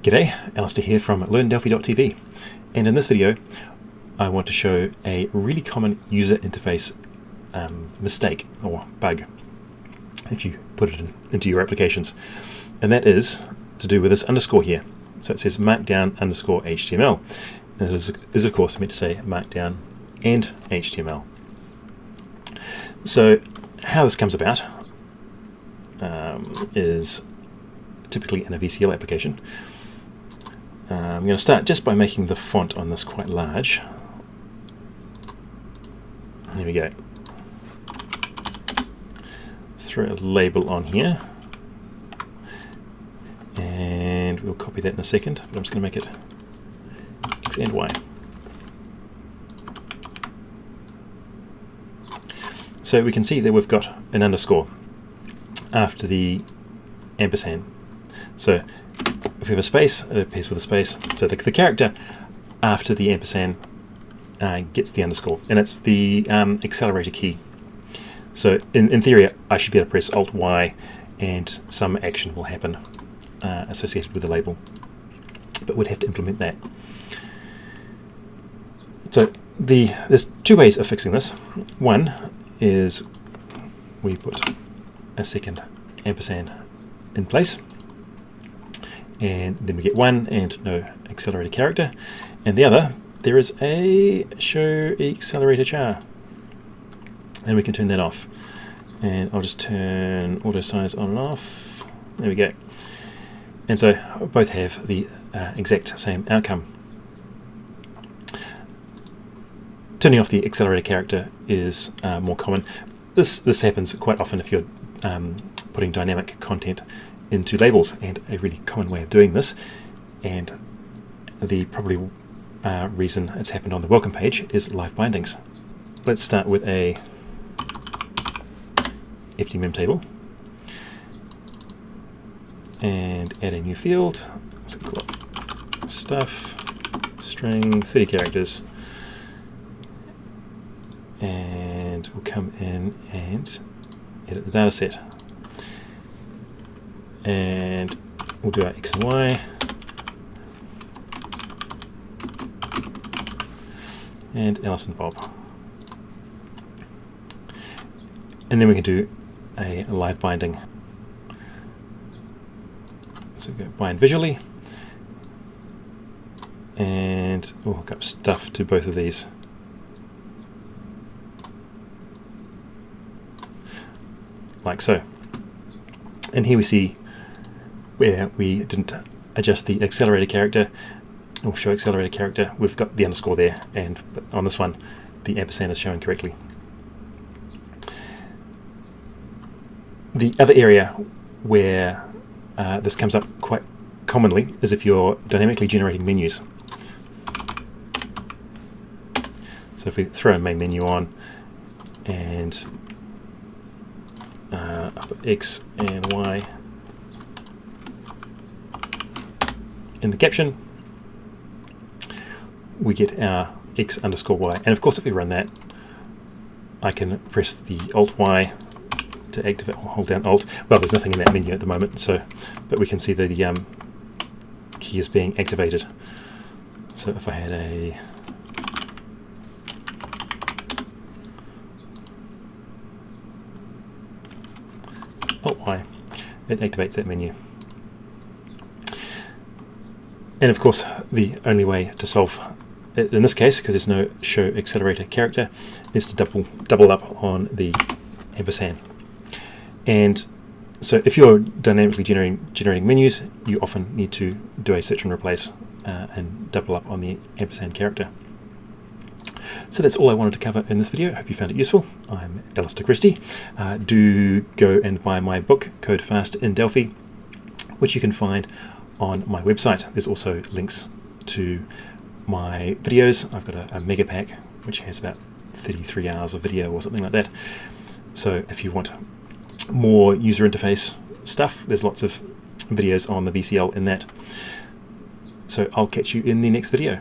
G'day, Alister here from LearnDelphi.tv, and in this video I want to show a really common user interface mistake or bug if you put it into your applications, and that is to do with this underscore here. So it says markdown underscore HTML, and it is of course meant to say markdown and HTML. So how this comes about is typically in a VCL application. I'm going to start just by making the font on this quite large. There we go. Throw a label on here, and we'll copy that in a second, but I'm just going to make it X and Y. So we can see that we've got an underscore after the ampersand. So if we have a space, it appears with a space. So the character after the ampersand gets the underscore, and it's the accelerator key. So in theory, I should be able to press Alt-Y and some action will happen associated with the label, but we'd have to implement that. So there's two ways of fixing this. One is we put a second ampersand in place, and then we get one and no accelerator character. And the other, there is a show accelerator char, and we can turn that off. And I'll just turn auto size on and off. There we go. And so both have the exact same outcome. Turning off the accelerator character is more common. This happens quite often if you're putting dynamic content into labels, and a really common way of doing this, and the probably reason it's happened on the welcome page, is live bindings. Let's start with a FTMem table and add a new field. So call it stuff string 30 characters, and we'll come in and edit the data set, and we'll do our X and Y, and Alice and Bob, and then we can do a live binding. So we go bind visually, and we'll hook up stuff to both of these. Like so. And here we see where we didn't adjust the accelerator character or show accelerator character. We've got the underscore there, and on this one the ampersand is showing correctly. The other area where this comes up quite commonly is if you're dynamically generating menus. So if we throw a main menu on and I'll put X and Y in the caption, we get our X underscore Y. And of course, if we run that, I can press the Alt-Y to activate, or hold down Alt. Well, there's nothing in that menu at the moment, so but we can see the key is being activated. So if I had a Alt-Y, it activates that menu. And of course, the only way to solve it in this case, because there's no show accelerator character, is to double up on the ampersand. And so if you're dynamically generating menus, you often need to do a search and replace and double up on the ampersand character. So that's all I wanted to cover in this video. I hope you found it useful. I'm Alister Christie. Do go and buy my book, Code Fast in Delphi, which you can find on my website. There's also links to my videos. I've got a mega pack which has about 33 hours of video or something like that. So if you want more user interface stuff, there's lots of videos on the VCL in that. So I'll catch you in the next video.